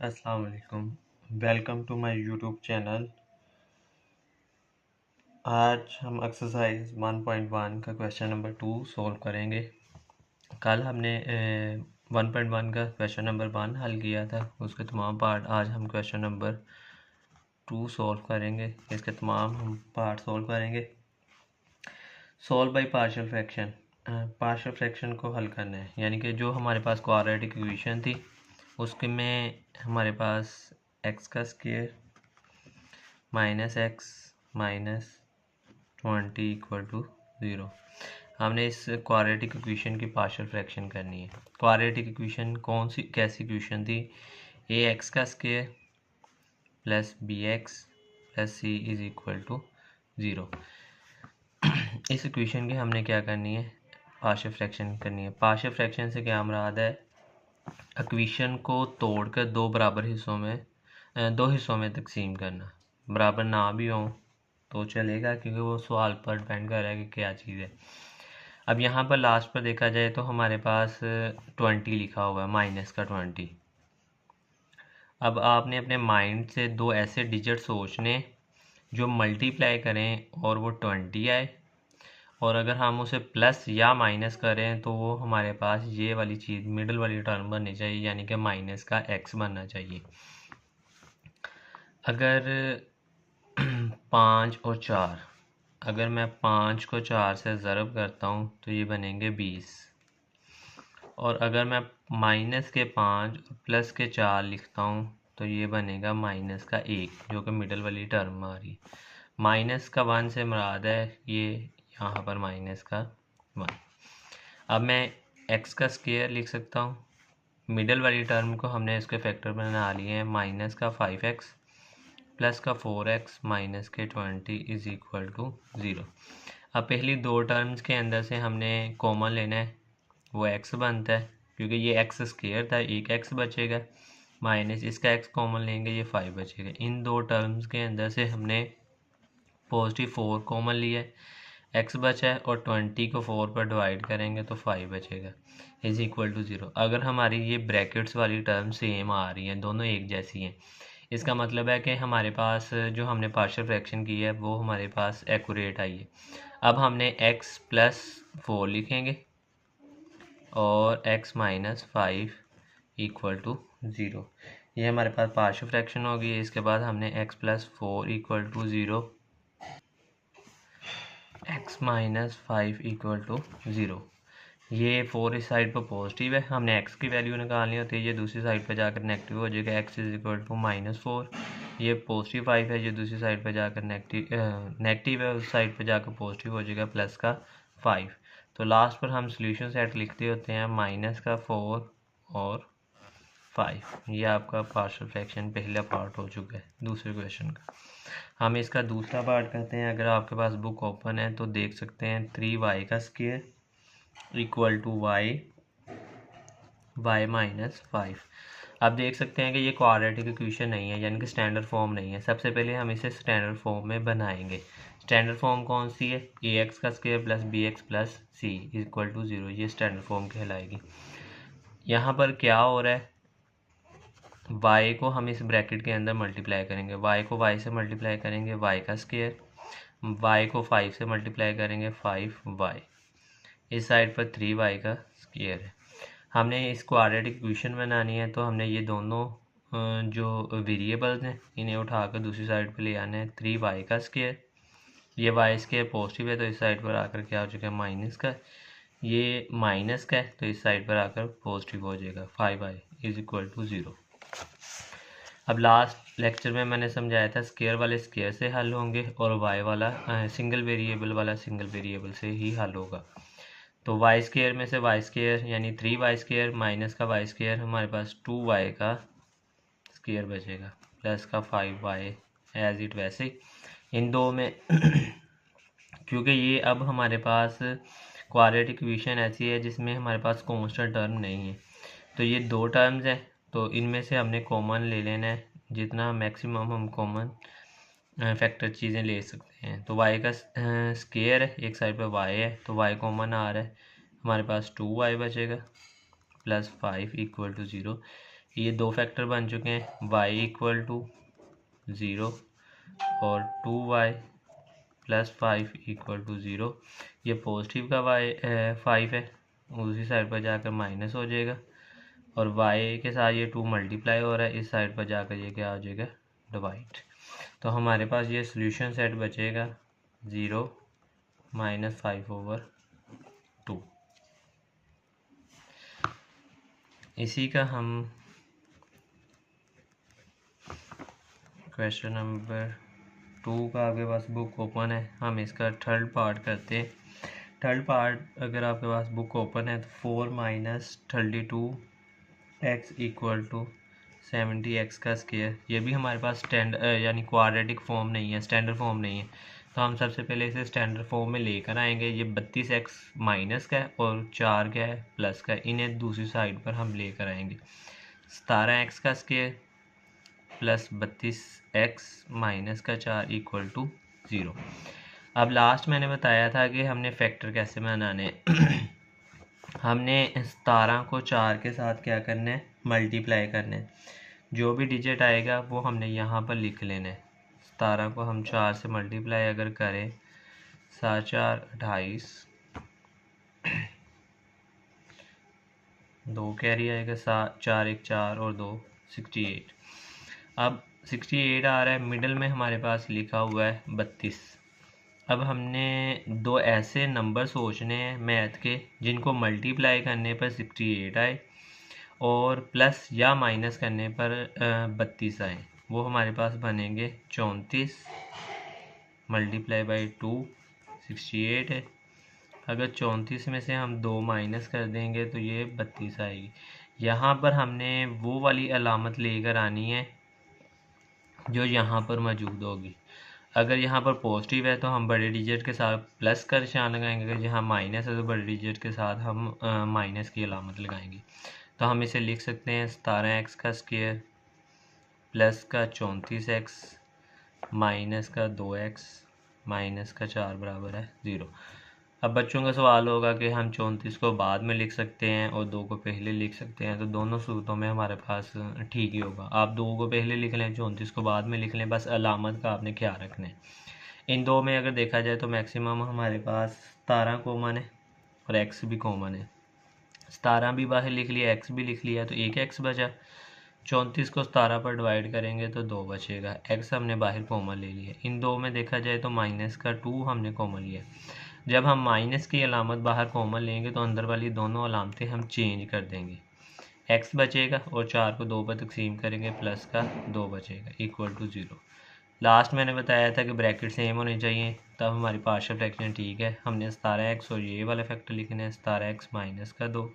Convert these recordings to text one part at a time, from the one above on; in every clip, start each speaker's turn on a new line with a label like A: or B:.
A: अस्सलाम वालेकुम। Welcome to my YouTube channel. आज हम एक्सरसाइज 1.1 का क्वेश्चन नंबर 2 सॉल्व करेंगे। कल हमने 1.1 का क्वेश्चन नंबर 1 हल किया था, उसके तमाम पार्ट आज हम क्वेश्चन नंबर 2 सॉल्व करेंगे। इसके तमाम हम पार्ट सॉल्व करेंगे। Solve by partial fraction. Partial fraction को हल करना है, यानी कि जो हमारे पास क्वाड्रेटिक इक्वेशन थी उसके में हमारे पास एक्स का square minus x minus 20 equal to 0। हमने इस क्वाड्रेटिक इक्वेशन की पार्शियल फ्रैक्शन करनी है। क्वाड्रेटिक इक्वेशन कौन सी कैसी इक्वेशन थी? ए एक्स का square plus b x plus c is equal to 0। इस इक्वेशन की हमने क्या करनी है? पार्शियल फ्रैक्शन करनी है। पार्शियल फ्रैक्शन से क्या मुराद है? इक्वेशन को तोड़कर दो हिस्सों में तकसीम करना। बराबर ना भी हो तो चलेगा, क्योंकि वो सवाल पर डिपेंड कर रहा है कि क्या चीज़ है। अब यहाँ पर लास्ट पर देखा जाए तो हमारे पास 20 लिखा हुआ है, माइनस का 20। अब आपने अपने माइंड से दो ऐसे डिजिट सोचने जो मल्टीप्लाई करें और वो 20 आए, और अगर हम उसे प्लस या माइनस करें तो वो हमारे पास ये वाली चीज़ मिडल वाली टर्म बननी चाहिए, यानी कि माइनस का एक्स बनना चाहिए। अगर 5 और 4, अगर मैं 5 को 4 से ज़रब करता हूँ तो ये बनेंगे 20, और अगर मैं माइनस के 5 और प्लस के 4 लिखता हूँ तो ये बनेगा माइनस का 1, जो कि मिडल वाली टर्म आ रही है। माइनस का 1 से मुराद है ये यहाँ पर माइनस का 1। अब मैं एक्स का स्क्वायर लिख सकता हूँ। मिडल वाली टर्म को हमने इसके फैक्टर बना लिए हैं, माइनस का 5x प्लस का 4x माइनस के 20 इज इक्वल टू 0। अब पहली दो टर्म्स के अंदर से हमने कॉमन लेना है, वो x बनता है, क्योंकि ये एक्स स्क्वायर था, एक x बचेगा, माइनस इसका x कॉमन लेंगे, ये 5 बचेगा। इन दो टर्म्स के अंदर से हमने पॉजिटिव 4 कॉमन लिया है, x बचा है, और 20 को 4 पर डिवाइड करेंगे तो 5 बचेगा इज इक्वल टू 0। अगर हमारी ये ब्रैकेट्स वाली टर्म सेम आ रही हैं, दोनों एक जैसी हैं, इसका मतलब है कि हमारे पास जो हमने पार्शियल फ्रैक्शन की है वो हमारे पास एक्यूरेट आई है। अब हमने x प्लस 4 लिखेंगे और x माइनस 5 इक्वल टू 0। ये हमारे पास पार्शियल फ्रैक्शन होगी। इसके बाद हमने x plus 4 equal to 0, x minus 5 equal to 0। ये 4 इस साइड पर पॉजिटिव है, हमने x की वैल्यू निकालनी होती है, ये दूसरी साइड पर जाकर नेगेटिव हो जाएगा, x is equal to minus 4। ये पॉजिटिव 5 है, ये दूसरी साइड पर जाकर नेगेटिव है, उस साइड पर जाकर पॉजिटिव हो जाएगा प्लस का 5। तो लास्ट पर हम सोल्यूशन सेट लिखते होते हैं माइनस का 4 और 5। ये आपका पार्शियल फ्रैक्शन पहला पार्ट हो चुका है दूसरे क्वेश्चन का। हम इसका दूसरा पार्ट करते हैं। अगर आपके पास बुक ओपन है तो देख सकते हैं 3y का square equal to y minus 5। अब देख सकते हैं कि ये क्वाड्रेटिक इक्वेशन नहीं है, यानी कि स्टैंडर्ड फॉर्म नहीं है। सबसे पहले हम इसे स्टैंडर्ड फॉर्म में बनाएंगे। स्टैंडर्ड फॉर्म कौन सी है? ए एक्स का square plus b x plus c equal to 0। ये स्टैंडर्ड फॉर्म कहलाएगी। यहाँ पर क्या हो रहा है? y को हम इस ब्रैकेट के अंदर मल्टीप्लाई करेंगे, y को y से मल्टीप्लाई करेंगे y का स्क्वायर, y को 5 से मल्टीप्लाई करेंगे 5y, इस साइड पर 3y का स्क्वायर है। हमने इस क्वाड्रेटिक इक्वेशन बनानी है, तो हमने ये दोनों जो वेरिएबल्स हैं इन्हें उठाकर दूसरी साइड पर ले आना है। 3y का स्क्वायर, ये y स्क्वायर पॉजिटिव है तो इस साइड पर आकर क्या हो जाएगा? माइनस का। ये माइनस का है तो इस साइड पर आकर पॉजिटिव हो जाएगा। 5y is equal to 0। अब लास्ट लेक्चर में मैंने समझाया था स्क्वायर वाले स्क्वायर से हल होंगे और y वाला सिंगल वेरिएबल वाला सिंगल वेरिएबल से ही हल होगा। तो y स्क्वायर में से y स्क्वायर यानी 3y स्क्वायर माइनस का y स्क्वायर, हमारे पास 2y का स्क्वायर बचेगा प्लस का 5y एज इट वैसे इन दो में क्योंकि ये अब हमारे पास क्वाड्रेटिक इक्वेशन ऐसी है जिसमें हमारे पास कांस्टेंट टर्म नहीं है, तो ये दो टर्म्स हैं, तो इनमें से हमने कॉमन ले लेना है। जितना मैक्सिमम हम कॉमन फैक्टर चीज़ें ले सकते हैं। तो y का स्क्वायर है, एक साइड पर y है तो y कॉमन आ रहा है, हमारे पास 2y बचेगा प्लस 5 इक्वल टू 0। ये दो फैक्टर बन चुके हैं, y इक्वल टू 0 और 2y प्लस 5 इक्वल टू 0। ये पॉजिटिव का y 5 है, दूसरी साइड पर जाकर माइनस हो जाएगा, और y के साथ ये 2 मल्टीप्लाई हो रहा है, इस साइड पर जाकर ये क्या हो जाएगा, डिवाइड। तो हमारे पास ये सोल्यूशन सेट बचेगा 0 माइनस 5/2। इसी का हम क्वेश्चन नंबर 2 का आपके पास बुक ओपन है, हम इसका थर्ड पार्ट करते हैं। थर्ड पार्ट अगर आपके पास बुक ओपन है तो 4 minus 32x equal to 70x का स्क्वायर, ये भी हमारे पास यानी क्वाड्रेटिक फॉर्म नहीं है, स्टैंडर्ड फॉर्म नहीं है। तो हम सबसे पहले इसे स्टैंडर्ड फॉर्म में लेकर आएंगे। ये 32x माइनस का है और 4 क्या है, प्लस का है, इन्हें दूसरी साइड पर हम लेकर आएंगे। 17x का स्क्वायर प्लस 32x माइनस का 4 इक्वल टू 0। अब लास्ट मैंने बताया था कि हमने फैक्टर कैसे बनाने हमने 17 को 4 के साथ क्या करना है, मल्टीप्लाई करना है। जो भी डिजिट आएगा वो हमने यहाँ पर लिख लेना है। 17 को हम 4 से मल्टीप्लाई अगर करें, 7 4 28, 2 कैरी आएगा, 7 4 1 4 और 2 68। अब 68 आ रहा है, मिडल में हमारे पास लिखा हुआ है 32। अब हमने दो ऐसे नंबर सोचने हैं मैथ के जिनको मल्टीप्लाई करने पर 68 आए और प्लस या माइनस करने पर 32 आए। वो हमारे पास बनेंगे 34 मल्टीप्लाई बाई 2 68 है। अगर 34 में से हम 2 माइनस कर देंगे तो ये 32 आएगी। यहाँ पर हमने वो वाली अलामत लेकर आनी है जो यहाँ पर मौजूद होगी। अगर यहाँ पर पॉजिटिव है तो हम बड़े डिजिट के साथ प्लस का निशान लगाएंगे, अगर यहाँ माइनस है तो बड़े डिजिट के साथ हम माइनस की अलामत लगाएंगे। तो हम इसे लिख सकते हैं 17x का स्क्वायर प्लस का 34x माइनस का 2x माइनस का 4 बराबर है 0। अब बच्चों का सवाल होगा कि हम 34 को बाद में लिख सकते हैं और 2 को पहले लिख सकते हैं, तो दोनों सूरतों में हमारे पास ठीक ही होगा। आप 2 को पहले लिख लें, 34 को बाद में लिख लें, बस अलामत का आपने ख्याल रखना है। इन दो में अगर देखा जाए तो मैक्सिमम हमारे पास 17 कॉमन है और x भी कॉमन है। 17 भी बाहर लिख लिया, x भी लिख लिया, तो एक x बचा। 34 को 17 पर डिवाइड करेंगे तो 2 बचेगा, x हमने बाहर कॉमन ले लिया। इन दो में देखा जाए तो माइनस का 2 हमने कॉमन लिया। जब हम माइनस की अलामत बाहर कॉमन लेंगे तो अंदर वाली दोनों अलामतें हम चेंज कर देंगे। x बचेगा और 4 को 2 पर तकसीम करेंगे, प्लस का 2 बचेगा इक्वल टू 0। लास्ट मैंने बताया था कि ब्रैकेट सेम होने चाहिए, तब हमारी पार्शियल फ्रैक्शन ठीक है। हमने 17x और ये वाला फैक्टर लिखना है, 17x माइनस का 2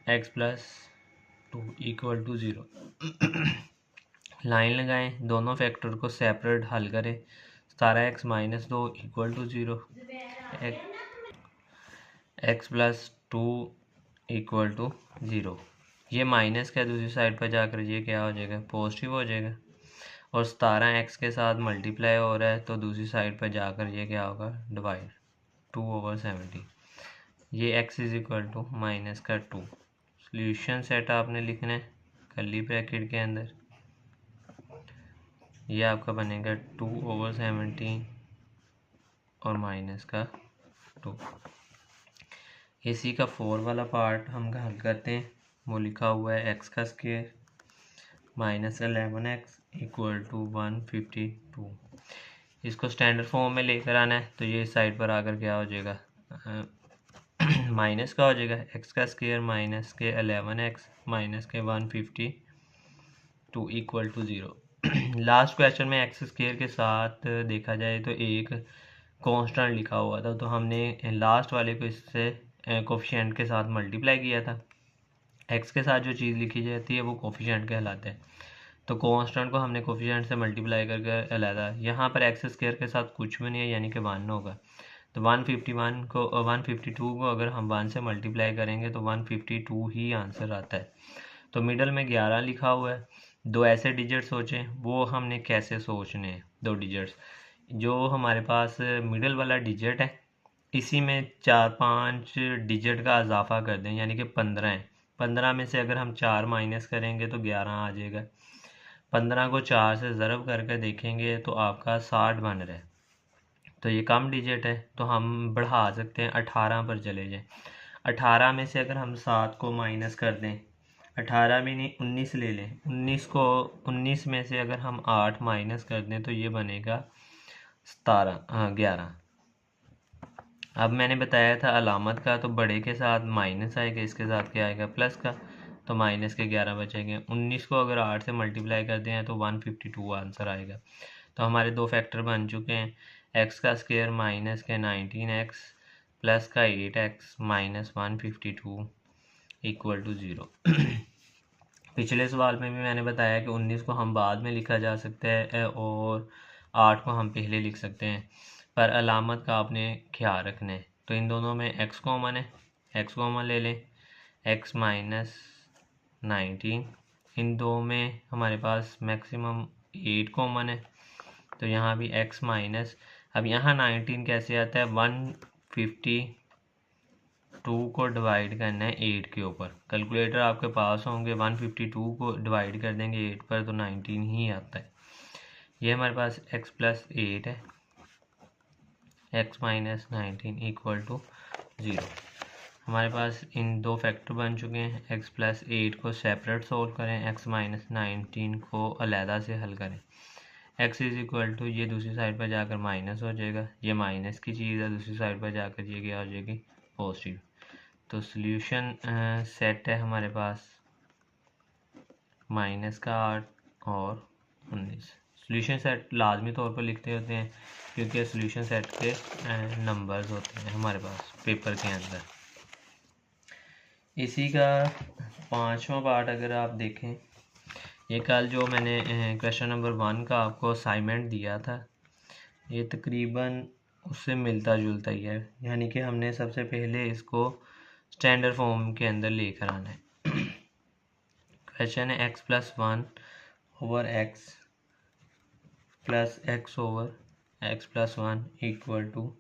A: x plus 2 equal to 0। Line लगाएं, दोनों फैक्टर को सेपरेट हल करें। 17x minus 2 equal to 0, x plus 2 equal to 0। ये माइनस का दूसरी साइड पर जाकर ये क्या हो जाएगा, पॉजिटिव हो जाएगा। और 17x के साथ मल्टीप्लाई हो रहा है तो दूसरी साइड पर जाकर ये क्या होगा, डिवाइड 2/70। ये x is equal to minus का 2। सोल्यूशन सेट आपने लिखना है कर्ली ब्रैकेट के अंदर, ये आपका बनेगा 2/17 और माइनस का 2। इसी का 4 वाला पार्ट हम हल करते हैं। वो लिखा हुआ है x का square minus 11x equal to 152। इसको स्टैंडर्ड फॉर्म में लेकर आना है, तो ये साइड पर आकर क्या हो जाएगा, माइनस का हो जाएगा, x का स्क्वायर माइनस के 11x माइनस के 152 इक्वल टू 0। लास्ट क्वेश्चन में एक्स स्क्वायर के साथ देखा जाए तो एक कांस्टेंट लिखा हुआ था, तो हमने लास्ट वाले को इससे कोफिशिएंट के साथ मल्टीप्लाई किया था। एक्स के साथ जो चीज़ लिखी जाती है वो कोफिशिएंट कहलाता है, तो कांस्टेंट को हमने कोफिशिएंट से मल्टीप्लाई करके अलग। यहाँ पर एक्स स्क्वायर के साथ कुछ भी नहीं है, यानी कि 1 होगा। तो 152 को अगर हम 1 से मल्टीप्लाई करेंगे तो 152 ही आंसर आता है। तो मिडल में 11 लिखा हुआ है। दो ऐसे डिजिट सोचें, वो हमने कैसे सोचने हैं। दो डिजिट्स जो हमारे पास मिडल वाला डिजिट है, इसी में 4-5 डिजिट का इजाफा कर दें, यानी कि 15 है। 15 में से अगर हम 4 माइनस करेंगे तो 11 आ जाएगा। 15 को 4 से ज़रब करके देखेंगे तो आपका 60 बन रहा है। तो ये कम डिजिट है, तो हम बढ़ा सकते हैं, 18 पर चले जाएं। 18 में से अगर हम 7 को माइनस कर दें, 18 में नहीं 19 ले लें, 19 में से अगर हम 8 माइनस कर दें तो ये बनेगा 11। अब मैंने बताया था अलामत का, तो बड़े के साथ माइनस आएगा, इसके साथ क्या आएगा प्लस का, तो माइनस के 11 बचेंगे। 19 को अगर 8 से मल्टीप्लाई करते हैं तो 152 आंसर आएगा। तो हमारे दो फैक्टर बन चुके हैं, एक्स का स्क्वायर माइनस के 19x प्लस का 8x माइनस 152 इक्वल टू 0। पिछले सवाल में भी मैंने बताया कि 19 को हम बाद में लिखा जा सकता है और 8 को हम पहले लिख सकते हैं, पर अलामत का आपने ख्याल रखना है। तो इन दोनों में x कॉमन है, x कॉमन ले लें, x माइनस 19, इन दो में हमारे पास मैक्सिमम 8 कॉमन है, तो यहाँ भी x माइनस, अब यहाँ 19 कैसे आता है, 152 को डिवाइड करना है 8 के ऊपर। कैलकुलेटर आपके पास होंगे, 152 को डिवाइड कर देंगे 8 पर तो 19 ही आता है। ये हमारे पास x प्लस 8 है, x माइनस 19 इक्वल टू 0। हमारे पास इन दो फैक्टर बन चुके हैं। x प्लस 8 को सेपरेट सोल्व करें, x माइनस 19 को अलहदा से हल करें। x इज इक्वल टू, ये दूसरी साइड पर जाकर माइनस हो जाएगा, ये माइनस की चीज़ है, दूसरी साइड पर जाकर ये क्या हो जाएगी पॉजिटिव। तो सॉल्यूशन सेट है हमारे पास माइनस का 8 और 19। सॉल्यूशन सेट लाजमी तौर पर लिखते होते हैं क्योंकि सॉल्यूशन सेट के नंबर्स होते हैं हमारे पास पेपर के अंदर। इसी का 5वां पार्ट अगर आप देखें, ये कल जो मैंने क्वेश्चन नंबर 1 का आपको असाइनमेंट दिया था, ये तकरीबन उससे मिलता जुलता ही है, यानी कि हमने सबसे पहले इसको स्टैंडर्ड फॉर्म के अंदर लेकर आना है। क्वेश्चन है x plus 1 over x plus x over x plus 1 equal to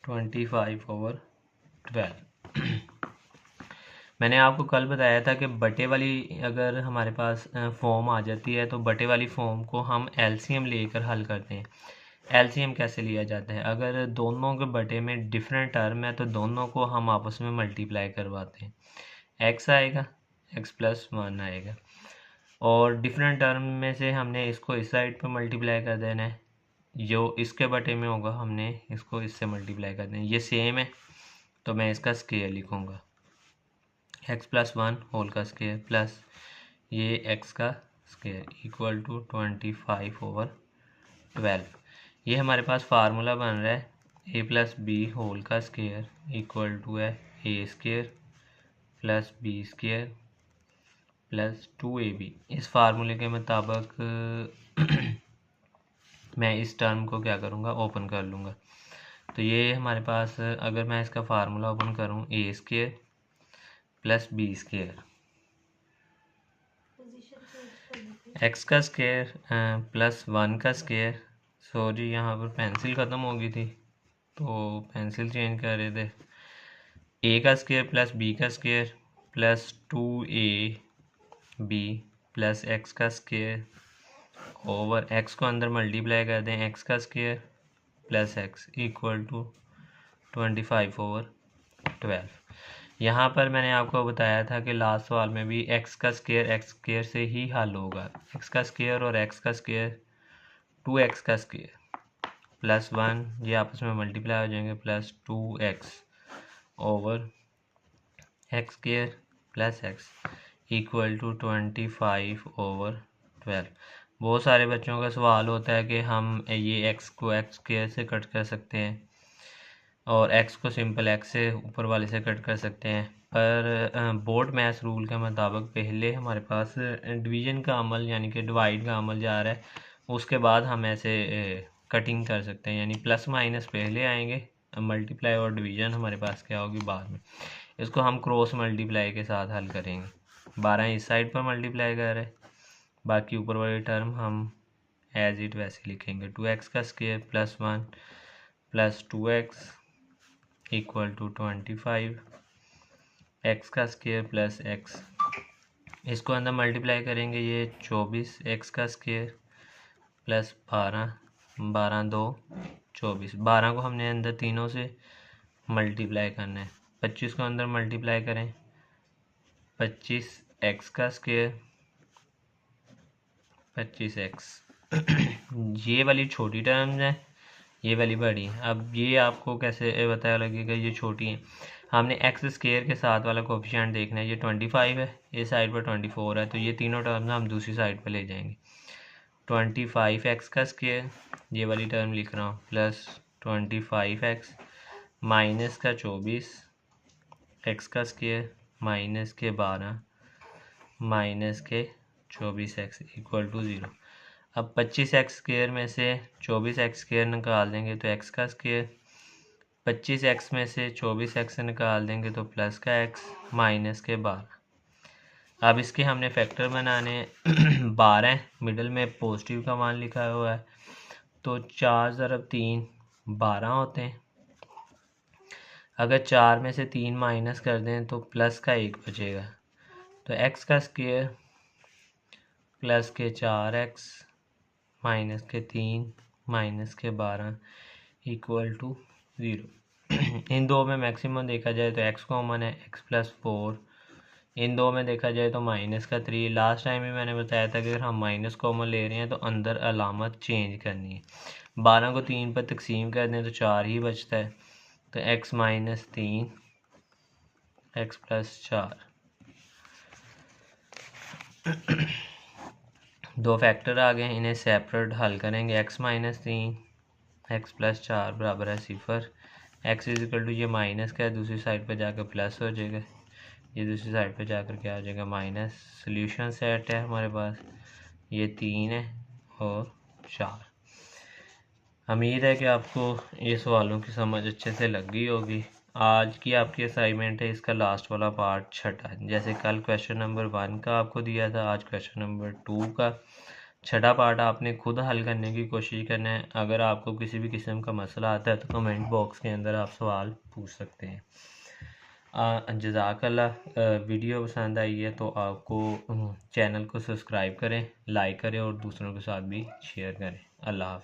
A: 25 over 12। मैंने आपको कल बताया था कि बटे वाली अगर हमारे पास फॉर्म आ जाती है तो बटे वाली फॉर्म को हम एलसीएम लेकर हल करते हैं। एलसीएम कैसे लिया जाता है, अगर दोनों के बटे में डिफरेंट टर्म है तो दोनों को हम आपस में मल्टीप्लाई करवाते हैं। x आएगा, x प्लस 1 आएगा, और डिफरेंट टर्म में से हमने इसको इस साइड पर मल्टीप्लाई कर देना है, जो इसके बटे में होगा हमने इसको इससे मल्टीप्लाई कर देना है। ये सेम है तो मैं इसका स्क्वायर लिखूँगा, x प्लस 1 होल का स्क्वायर प्लस ये x का स्क्वायर इक्वल टू 25 ओवर 12। ये हमारे पास फार्मूला बन रहा है a प्लस बी होल का स्क्वायर इक्वल टू है a square plus b square plus 2ab। इस फार्मूले के मुताबिक मैं इस टर्म को क्या करूँगा, ओपन कर लूँगा। तो ये हमारे पास अगर मैं इसका फार्मूला ओपन करूँ, a square plus b square x का स्क्वायर प्लस 1 का स्क्वायर, सॉरी यहाँ पर पेंसिल ख़त्म हो गई थी तो पेंसिल चेंज कर रहे थे, a का स्क्वायर प्लस b का square plus 2ab plus x का स्क्वायर ओवर x को अंदर मल्टीप्लाई कर दें, x का square plus x equal to 25 over 12। यहाँ पर मैंने आपको बताया था कि लास्ट सवाल में भी x का स्क्वायर से ही हल होगा। x का स्क्वायर और x का स्क्वायर 2x का स्क्वायर प्लस 1 ये आपस में मल्टीप्लाई हो जाएंगे plus 2x over x square plus x equal to 25 over 12। बहुत सारे बच्चों का सवाल होता है कि हम ये x को x स्क्वायर से कट कर सकते हैं और x को सिंपल x से ऊपर वाले से कट कर सकते हैं, पर बोर्ड मैथ्स रूल के मुताबिक पहले हमारे पास डिवीज़न का अमल यानी कि डिवाइड का अमल जा रहा है, उसके बाद हम ऐसे कटिंग कर सकते हैं, यानी प्लस माइनस पहले आएंगे, मल्टीप्लाई और डिवीज़न हमारे पास क्या होगी बाद में। इसको हम क्रॉस मल्टीप्लाई के साथ हल करेंगे। 12 इस साइड पर मल्टीप्लाई कर रहे हैं, बाकी ऊपर वाले टर्म हम एज इट वैसे लिखेंगे। 2x का square plus 1 plus 2x equal to 25 x का स्क्वायर प्लस एक्स, इसको अंदर मल्टीप्लाई करेंगे, ये 24 एक्स का स्क्वायर प्लस 12, 12 2 24, 12 को हमने अंदर तीनों से मल्टीप्लाई करना है, 25 को अंदर मल्टीप्लाई करें, 25 एक्स का स्क्वायर 25 एक्स ये वाली छोटी टर्म्स है, ये वाली बड़ी। अब ये आपको कैसे पता लगेगा ये छोटी है, हमने एक्स स्क्वायर के साथ वाला कोफिशिएंट देखना है, ये 25 है, इस साइड पर 24 है, तो ये तीनों टर्म्स हम दूसरी साइड पर ले जाएंगे। 25 एक्स का स्क्वायर, ये वाली टर्म लिख रहा हूँ, प्लस 25 एक्स माइनस का 24 एक्स का स्क्वायर माइनस के 12 माइनस के 24 एक्स इक्वल टू 0। अब 25 एक्स स्क्वायर में से 24 एक्स स्क्वायर निकाल देंगे तो एक्स का स्क्वायर, 25 एक्स में से 24 एक्स निकाल देंगे तो प्लस का एक्स माइनस के 12। अब इसके हमने फैक्टर बनाने 12 मिडल में पॉजिटिव का मान लिखा हुआ है, तो 4 ज़रब 3 12 होते हैं। अगर 4 में से 3 माइनस कर दें तो प्लस का 1 बचेगा, तो एक्स का स्क्वायर प्लस के 4x माइनस के 3 माइनस के 12 इक्वल टू 0। इन दो में मैक्सिमम देखा जाए तो x कॉमन है, x प्लस 4, इन दो में देखा जाए तो माइनस का 3। लास्ट टाइम भी मैंने बताया था कि अगर हम माइनस कॉमन ले रहे हैं तो अंदर अलामत चेंज करनी है। 12 को 3 पर तकसीम कर दें तो 4 ही बचता है, तो x माइनस 3 x प्लस 4। दो फैक्टर आ गए, इन्हें सेपरेट हल करेंगे। x माइनस 3 x प्लस 4 बराबर है 0। x इज इक्वल टू ये माइनस का है, दूसरी साइड पर जाकर प्लस हो जाएगा, ये दूसरी साइड पर जाकर क्या हो जाएगा माइनस। सोल्यूशन सेट है हमारे पास, ये 3 है और 4। उम्मीद है कि आपको ये सवालों की समझ अच्छे से लग गई होगी। आज की आपकी असाइनमेंट है इसका लास्ट वाला पार्ट छठा, जैसे कल क्वेश्चन नंबर 1 का आपको दिया था, आज क्वेश्चन नंबर 2 का छठा पार्ट आपने खुद हल करने की कोशिश करना है। अगर आपको किसी भी किस्म का मसला आता है तो कमेंट बॉक्स के अंदर आप सवाल पूछ सकते हैं। जज़ाकल्लाह। वीडियो पसंद आई है तो आपको चैनल को सब्सक्राइब करें, लाइक करें और दूसरों के साथ भी शेयर करें। अल्लाह हाफ़िज़।